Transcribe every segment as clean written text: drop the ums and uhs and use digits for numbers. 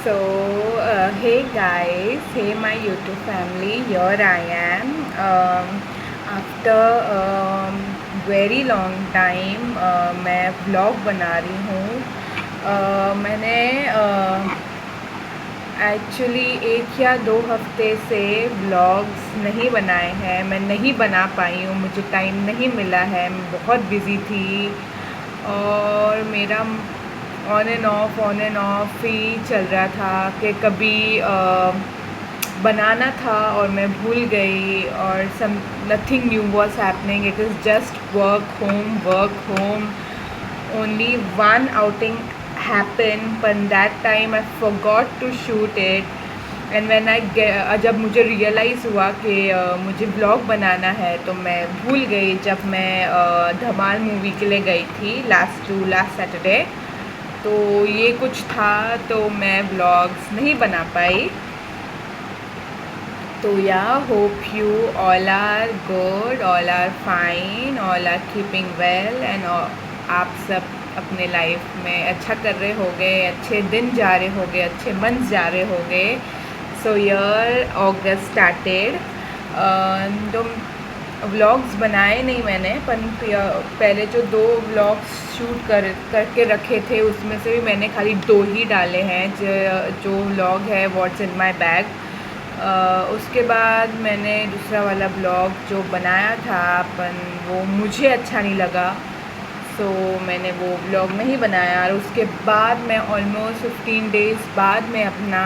So, hey guys, hey my YouTube family, here I am. After very long time मैं vlog बना रही हूँ. मैंने एक्चुअली 1 या 2 हफ्ते से व्लॉग्स नहीं बनाए हैं. मैं नहीं बना पाई हूँ, मुझे टाइम नहीं मिला है, मैं बहुत बिज़ी थी और मेरा ऑन एंड ऑफ ही चल रहा था कि कभी बनाना था और मैं भूल गई और nothing knew was happening. It is just work home. Only one outing happened, but that time I forgot to shoot it. And when जब मुझे रियलाइज़ हुआ कि मुझे ब्लॉग बनाना है तो मैं भूल गई. जब मैं धमाल मूवी के लिए गई थी लास्ट सैटरडे, तो ये कुछ था, तो मैं ब्लॉग्स नहीं बना पाई. तो yeah hope you all are good, all are fine, all are keeping well and आप सब अपने लाइफ में अच्छा कर रहे होगे, अच्छे दिन जा रहे होगे, अच्छे मंथ्स जा रहे होगे. सो ईयर अगस्त स्टार्टेड. तो व्लॉग्स बनाए नहीं मैंने, पर पहले जो 2 व्लॉग्स शूट करके रखे थे उसमें से भी मैंने खाली 2 ही डाले हैं. जो व्लॉग है व्हाट्स इन माई बैग. उसके बाद मैंने दूसरा वाला ब्लॉग जो बनाया था वो मुझे अच्छा नहीं लगा, तो मैंने वो ब्लॉग नहीं बनाया. और उसके बाद मैं ऑलमोस्ट 15 डेज़ बाद मैं अपना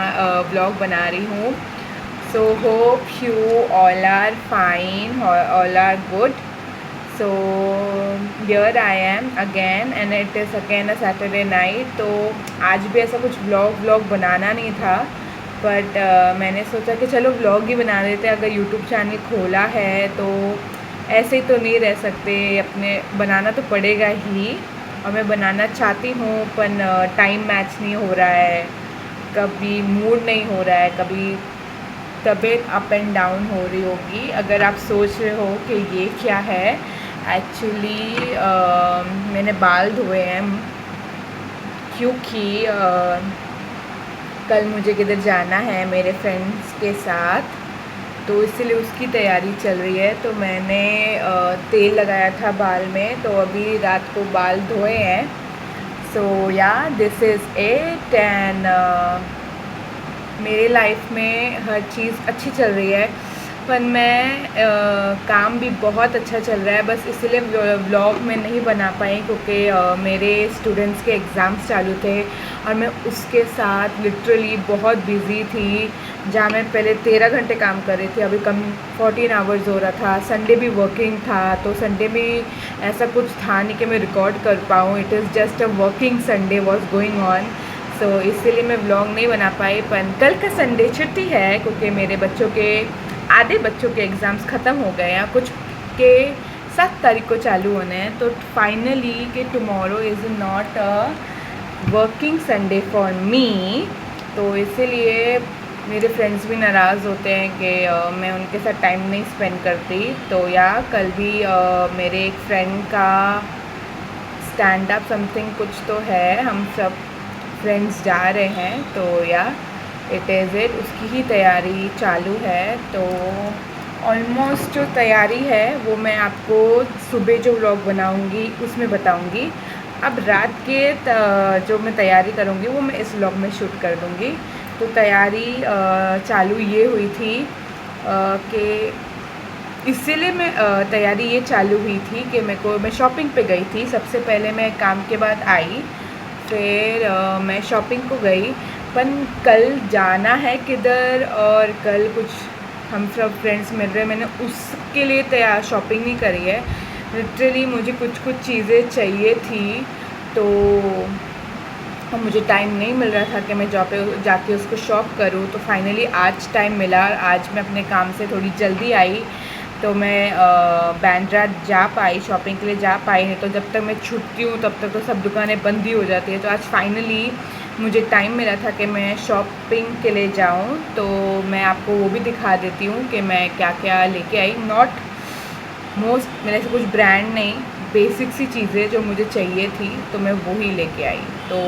ब्लॉग बना रही हूँ. So hope you all are fine, all are good. So here I am again and it is again a Saturday night. तो आज भी ऐसा कुछ ब्लॉग बनाना नहीं था, बट मैंने सोचा कि चलो व्लॉग ही बना देते. अगर यूट्यूब चैनल खोला है तो ऐसे ही तो नहीं रह सकते, अपने बनाना तो पड़ेगा ही. और मैं बनाना चाहती हूँ, पर टाइम मैच नहीं हो रहा है, कभी मूड नहीं हो रहा है, कभी तबीयत अप एंड डाउन हो रही होगी. अगर आप सोच रहे हो कि ये क्या है, एक्चुअली मैंने बाल धोए हैं क्योंकि कल मुझे किधर जाना है मेरे फ्रेंड्स के साथ, तो इसलिए उसकी तैयारी चल रही है. तो मैंने तेल लगाया था बाल में, तो अभी रात को बाल धोए हैं. सो या दिस इज़ इट. एंड मेरे लाइफ में हर चीज़ अच्छी चल रही है, पर मैं काम भी बहुत अच्छा चल रहा है. बस इसलिए व्लॉग में नहीं बना पाई क्योंकि मेरे स्टूडेंट्स के एग्ज़ाम्स चालू थे और मैं उसके साथ लिटरली बहुत बिज़ी थी. जहाँ मैं पहले 13 घंटे काम कर रही थी, अभी कम 14 आवर्स हो रहा था. संडे भी वर्किंग था, तो संडे में ऐसा कुछ था नहीं कि मैं रिकॉर्ड कर पाऊँ. It is just a working Sunday was going on. So इसीलिए मैं व्लॉग नहीं बना पाई. पर कल का संडे छुट्टी है क्योंकि मेरे बच्चों के आधे बच्चों के एग्ज़ाम्स ख़त्म हो गए हैं, कुछ के 7 तारीख को चालू होने हैं. तो फाइनली कि tomorrow is not a working Sunday for me. तो इसीलिए मेरे फ्रेंड्स भी नाराज़ होते हैं कि मैं उनके साथ टाइम नहीं स्पेंड करती. तो या कल भी मेरे एक फ्रेंड का स्टैंड अप समथिंग कुछ तो है, हम सब फ्रेंड्स जा रहे हैं. तो या इट इज़ इट, उसकी ही तैयारी चालू है. तो ऑलमोस्ट जो तैयारी है वो मैं आपको सुबह जो व्लॉग बनाऊंगी उसमें बताऊंगी. अब रात के जो मैं तैयारी करूंगी वो मैं इस व्लॉग में शूट कर दूंगी. तो तैयारी चालू ये हुई थी कि इसीलिए मैं तैयारी ये चालू हुई थी कि मैं शॉपिंग पे गई थी. सबसे पहले मैं काम के बाद आई, फिर मैं शॉपिंग को गई. पर कल जाना है किधर और कल कुछ हम सब फ्रेंड्स मिल रहे हैं, मैंने उसके लिए तैयार शॉपिंग नहीं करी है. लिटरली मुझे कुछ चीज़ें चाहिए थी, तो मुझे टाइम नहीं मिल रहा था कि मैं जाके उसको शॉप करूँ. तो फाइनली आज टाइम मिला. आज मैं अपने काम से थोड़ी जल्दी आई, तो मैं बांद्रा जा पाई, शॉपिंग के लिए जा पाई. नहीं तो जब तक मैं छूटती हूँ तब तक तो सब दुकानें बंद ही हो जाती है. तो आज फाइनली मुझे टाइम मिला था कि मैं शॉपिंग के लिए जाऊँ. तो मैं आपको वो भी दिखा देती हूँ कि मैं क्या क्या लेके आई. नॉट मोस्ट मेरे से कुछ ब्रांड नहीं, बेसिक सी चीज़ें जो मुझे चाहिए थी तो मैं वो ही लेके आई. तो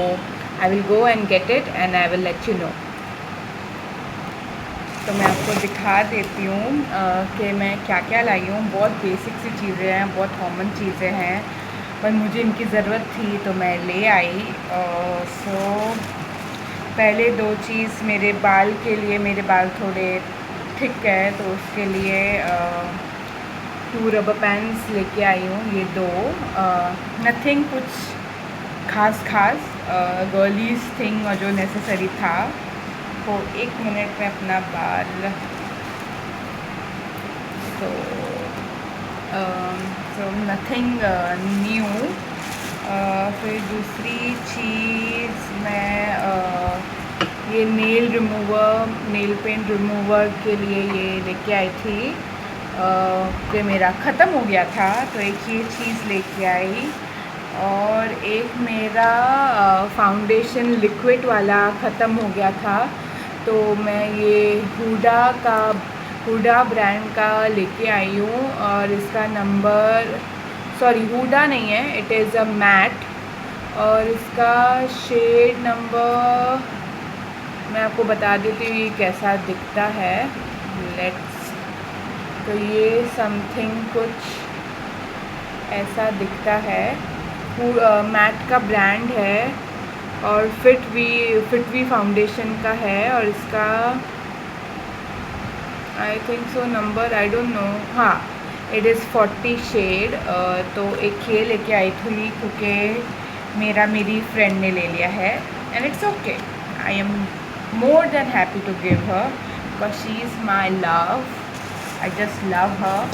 I will go and get it and I will let you know. तो मैं आपको दिखा देती हूँ कि मैं क्या क्या लाई हूँ। बहुत बेसिक सी चीज़ें हैं, बहुत कॉमन चीज़ें हैं, पर मुझे इनकी ज़रूरत थी तो मैं ले आई। सो पहले दो चीज़ मेरे बाल के लिए, मेरे बाल थोड़े थिक है तो उसके लिए 2 रबर बैंड्स लेके आई हूँ। ये दो, नथिंग कुछ खास गर्लीज थिंग और जो नेसेसरी था। तो 1 मिनट में अपना बाल सो नथिंग न्यू। फिर दूसरी चीज़ मैं ये नेल पेंट रिमूवर के लिए ये लेके आई थी कि मेरा ख़त्म हो गया था, तो एक ये चीज़ लेके आई। और एक मेरा फाउंडेशन लिक्विड वाला ख़त्म हो गया था, तो मैं ये हुडा ब्रांड का लेके आई हूँ। और इसका नंबर, सॉरी हुडा नहीं है, इट इज़ अ मैट, और इसका शेड नंबर मैं आपको बता देती हूँ ये कैसा दिखता है। लेट्स, तो ये समथिंग कुछ ऐसा दिखता है। मैट का ब्रांड है और फिट वी फाउंडेशन का है, और इसका I think so number, I don't know, हाँ इट इज़ 40 शेड। तो एक ये लेके आई थी क्योंकि मेरी फ्रेंड ने ले लिया है, and it's okay, I am more than happy to give her because she is my love, I just love her.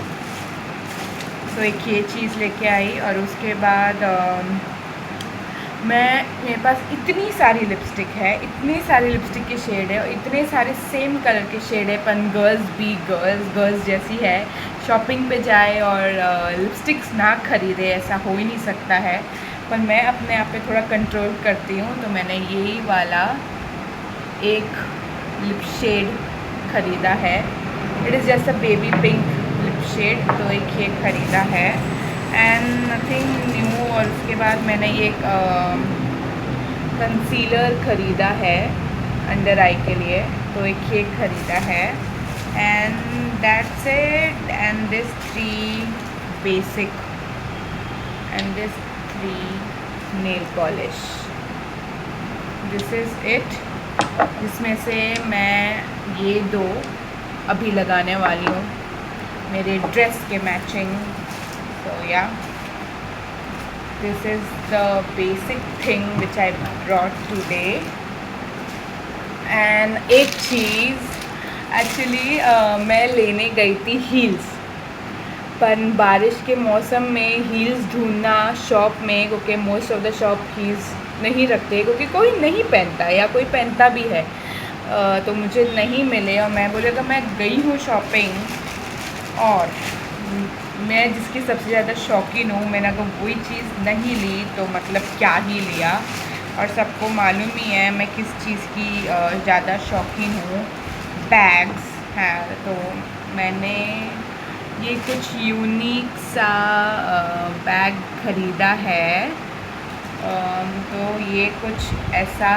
तो एक ये चीज़ लेके आई। और उसके बाद मेरे पास इतनी सारी लिपस्टिक है, इतनी सारी लिपस्टिक के शेड है, और इतने सारे सेम कलर के शेड है, पर गर्ल्स जैसी है। शॉपिंग पे जाए और लिपस्टिक्स ना ख़रीदे, ऐसा हो ही नहीं सकता है। पर मैं अपने आप पे थोड़ा कंट्रोल करती हूँ, तो मैंने यही वाला एक लिप शेड ख़रीदा है। It is just a baby pink lip shade, तो एक ये ख़रीदा है एंड नथिंग न्यू। और उसके बाद मैंने ये कंसीलर ख़रीदा है अंडर आई के लिए, तो एक ये ख़रीदा है and that's it. And this 3 basic and this 3 nail polish, this is it. जिसमें से मैं ये 2 अभी लगाने वाली हूँ मेरे ड्रेस के matching. So yeah, this is the basic thing which I brought today. And एक चीज़ एक्चुअली मैं लेने गई थी हील्स, पर बारिश के मौसम में हील्स ढूंढना शॉप में, क्योंकि most of the shop heels नहीं रखते क्योंकि कोई नहीं पहनता या कोई पहनता भी है, तो मुझे नहीं मिले। और मैं बोले तो मैं गई हूँ शॉपिंग, और मैं जिसकी सबसे ज़्यादा शौकीन हूँ, मैंने अगर वही चीज़ नहीं ली तो मतलब क्या ही लिया। और सबको मालूम ही है मैं किस चीज़ की ज़्यादा शौकीन हूँ, बैग्स है। तो मैंने ये कुछ यूनिक सा बैग ख़रीदा है। तो ये कुछ ऐसा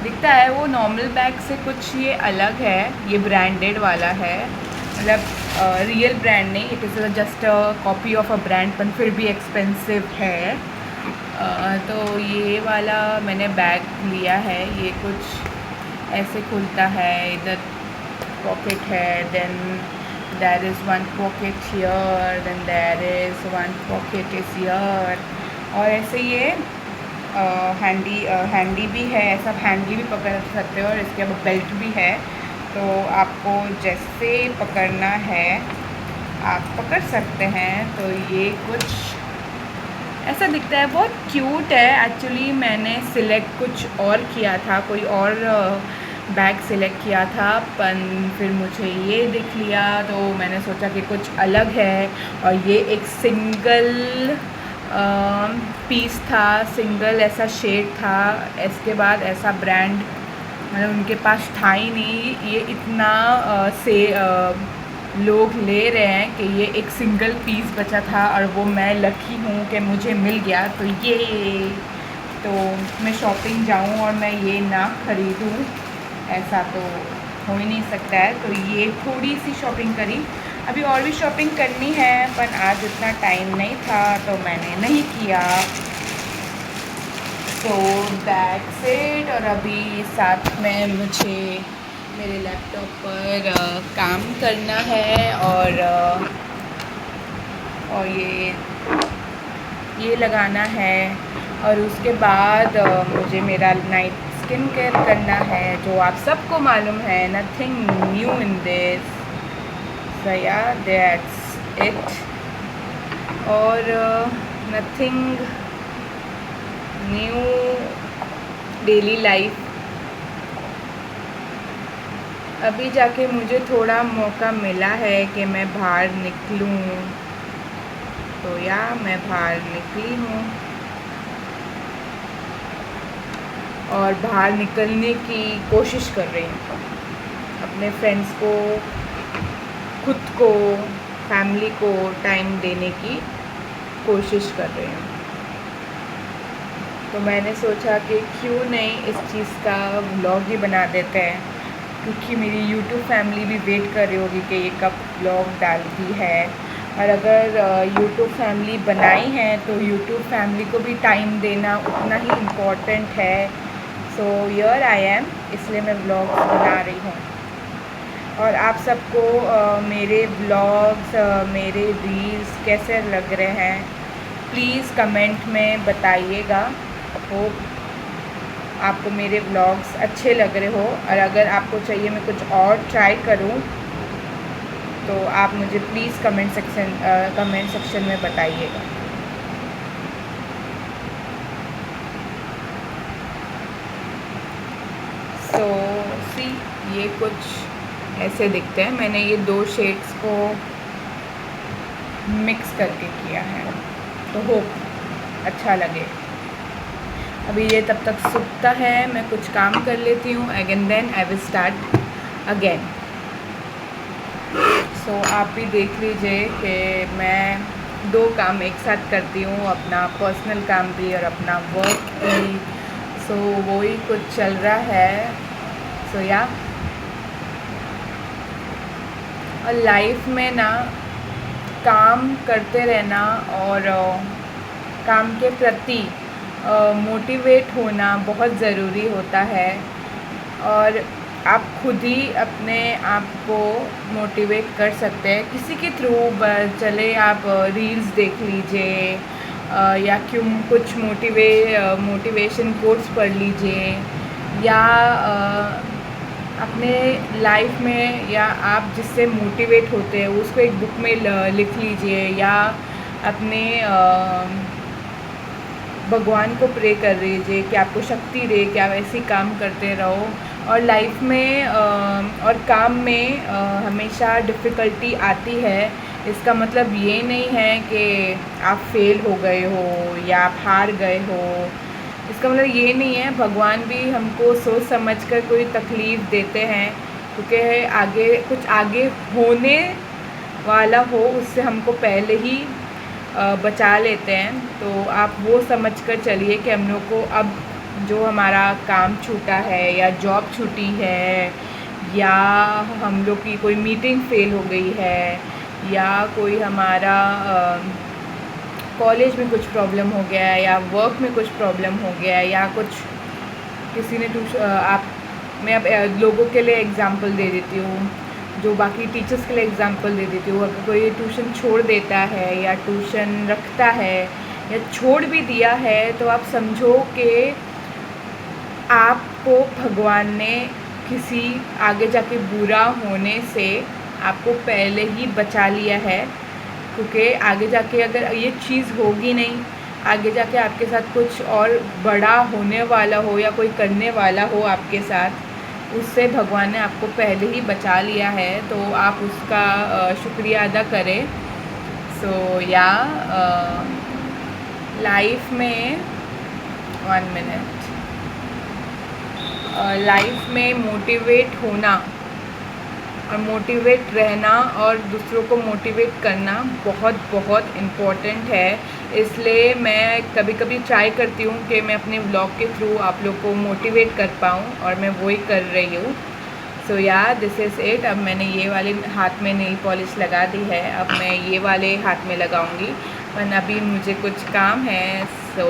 दिखता है, वो नॉर्मल बैग से कुछ ये अलग है, ये ब्रांडेड वाला है, मतलब रियल ब्रांड नहीं, it is just a copy of a brand, पर फिर भी एक्सपेंसिव है। तो ये वाला मैंने बैग लिया है। ये कुछ ऐसे खुलता है, इधर पॉकेट है, then there is 1 pocket here, then there is 1 pocket is here, और ऐसे ये हैंडी भी है, ऐसा हैंडली भी पकड़ सकते हो, और इसके बाद बेल्ट भी है। तो आपको जैसे पकड़ना है आप पकड़ सकते हैं। तो ये कुछ ऐसा दिखता है, बहुत क्यूट है। एक्चुअली मैंने सिलेक्ट कुछ और किया था, कोई और बैग सिलेक्ट किया था, पर फिर मुझे ये दिख लिया, तो मैंने सोचा कि कुछ अलग है। और ये एक सिंगल पीस था, सिंगल ऐसा शेड था, इसके बाद ऐसा ब्रांड मतलब उनके पास था ही नहीं। ये इतना लोग ले रहे हैं कि ये एक सिंगल पीस बचा था, और वो मैं लकी हूँ कि मुझे मिल गया। तो ये तो मैं शॉपिंग जाऊँ और मैं ये ना ख़रीदूँ, ऐसा तो हो ही नहीं सकता है। तो ये थोड़ी सी शॉपिंग करी। अभी और भी शॉपिंग करनी है, पर आज इतना टाइम नहीं था तो मैंने नहीं किया। So that's it. और अभी साथ में मुझे मेरे लैपटॉप पर काम करना है और ये लगाना है। और उसके बाद मुझे मेरा नाइट स्किन केयर करना है, जो आप सबको मालूम है, नथिंग न्यू इन दिस। सो या दैट्स इट। और नथिंग न्यू डेली लाइफ। अभी जाके मुझे थोड़ा मौका मिला है कि मैं बाहर निकलूं, तो या मैं बाहर निकली हूँ और बाहर निकलने की कोशिश कर रही हूँ। अपने फ्रेंड्स को, खुद को, फैमिली को टाइम देने की कोशिश कर रही हूँ। तो मैंने सोचा कि क्यों नहीं इस चीज़ का व्लॉग ही बना देते हैं, क्योंकि मेरी यूट्यूब फैमिली भी वेट कर रही होगी कि ये कब व्लॉग डालती है। और अगर यूट्यूब फैमिली बनाई है तो यूट्यूब फैमिली को भी टाइम देना उतना ही इम्पोर्टेंट है। सो हियर आई एम, इसलिए मैं व्लॉग बना रही हूँ। और आप सबको मेरे व्लॉग्स, मेरे रील्स कैसे लग रहे हैं, प्लीज़ कमेंट में बताइएगा। होप आपको मेरे व्लॉग्स अच्छे लग रहे हो, और अगर आपको चाहिए मैं कुछ और ट्राई करूं तो आप मुझे प्लीज़ कमेंट सेक्शन में बताइएगा। सो सी, ये कुछ ऐसे दिखते हैं। मैंने ये 2 शेड्स को मिक्स करके किया है, तो होप अच्छा लगे। अभी ये तब तक सूखता है, मैं कुछ काम कर लेती हूँ, again then I will start again. So आप भी देख लीजिए कि मैं 2 काम एक साथ करती हूँ, अपना पर्सनल काम भी और अपना वर्क भी। सो वही कुछ चल रहा है। सो या, और लाइफ में ना काम करते रहना और काम के प्रति मोटिवेट होना बहुत ज़रूरी होता है। और आप खुद ही अपने आप को मोटिवेट कर सकते हैं किसी के थ्रू। चले आप रील्स देख लीजिए, या क्यों कुछ मोटिवेशन कोट्स पढ़ लीजिए, या अपने लाइफ में, या आप जिससे मोटिवेट होते हैं उसको एक बुक में लिख लीजिए, या अपने भगवान को प्रे कर लीजिए कि आपको शक्ति दे कि आप ऐसे काम करते रहो। और लाइफ में और काम में हमेशा डिफ़िकल्टी आती है। इसका मतलब ये नहीं है कि आप फेल हो गए हो या आप हार गए हो। इसका मतलब ये नहीं है, भगवान भी हमको सोच समझकर कोई तकलीफ़ देते हैं, क्योंकि आगे होने वाला हो उससे हमको पहले ही बचा लेते हैं। तो आप वो समझ कर चलिए कि हम लोग को अब जो हमारा काम छूटा है, या जॉब छूटी है, या हम लोग की कोई मीटिंग फेल हो गई है, या कोई हमारा कॉलेज में कुछ प्रॉब्लम हो गया है, या वर्क में कुछ प्रॉब्लम हो गया है, या कुछ किसी ने मैं अब लोगों के लिए एग्ज़ाम्पल दे देती हूँ, जो बाकी टीचर्स के लिए एग्ज़ाम्पल दे देती हूँ। अगर कोई ट्यूशन छोड़ देता है या ट्यूशन रखता है या छोड़ भी दिया है, तो आप समझो कि आपको भगवान ने किसी आगे जाके बुरा होने से आपको पहले ही बचा लिया है। क्योंकि आगे जाके अगर ये चीज़ होगी नहीं, आगे जाके आपके साथ कुछ और बड़ा होने वाला हो या कोई करने वाला हो आपके साथ, उससे भगवान ने आपको पहले ही बचा लिया है, तो आप उसका शुक्रिया अदा करें। सो या लाइफ में 1 मिनट, लाइफ में मोटिवेट होना और मोटिवेट रहना और दूसरों को मोटिवेट करना बहुत बहुत इम्पॉर्टेंट है। इसलिए मैं कभी कभी ट्राई करती हूँ कि मैं अपने व्लॉग के थ्रू आप लोग को मोटिवेट कर पाऊँ, और मैं वही कर रही हूँ। सो या दिस इज़ इट। अब मैंने ये वाले हाथ में नेल पॉलिश लगा दी है, अब मैं ये वाले हाथ में लगाऊंगी, पर अभी मुझे कुछ काम है। So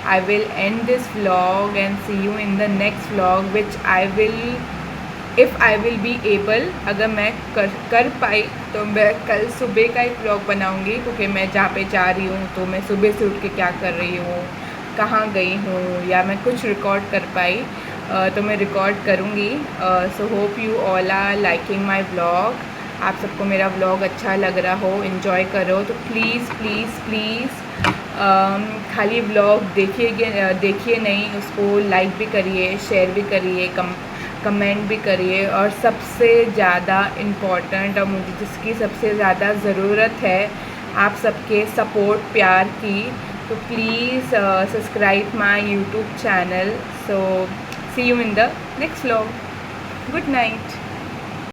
I will end this vlog and see you in the next vlog which I will, if I will be able, अगर मैं कर पाई तो मैं कल सुबह का एक व्लॉग बनाऊंगी, क्योंकि मैं जहाँ पे जा रही हूँ तो मैं सुबह से उठ के क्या कर रही हूँ, कहाँ गई हूँ, या मैं कुछ रिकॉर्ड कर पाई तो मैं रिकॉर्ड करूँगी। So hope you all are liking my vlog. आप सबको मेरा व्लॉग अच्छा लग रहा हो, इन्जॉय करो तो प्लीज़ प्लीज़ प्लीज़ खाली व्लॉग देखिए नहीं, उसको लाइक भी करिए, शेयर भी करिए, कमेंट भी करिए, और सबसे ज़्यादा इम्पॉर्टेंट और मुझे जिसकी सबसे ज़्यादा ज़रूरत है आप सबके सपोर्ट प्यार की, तो please subscribe my YouTube channel. So see you in the next vlog. Good night.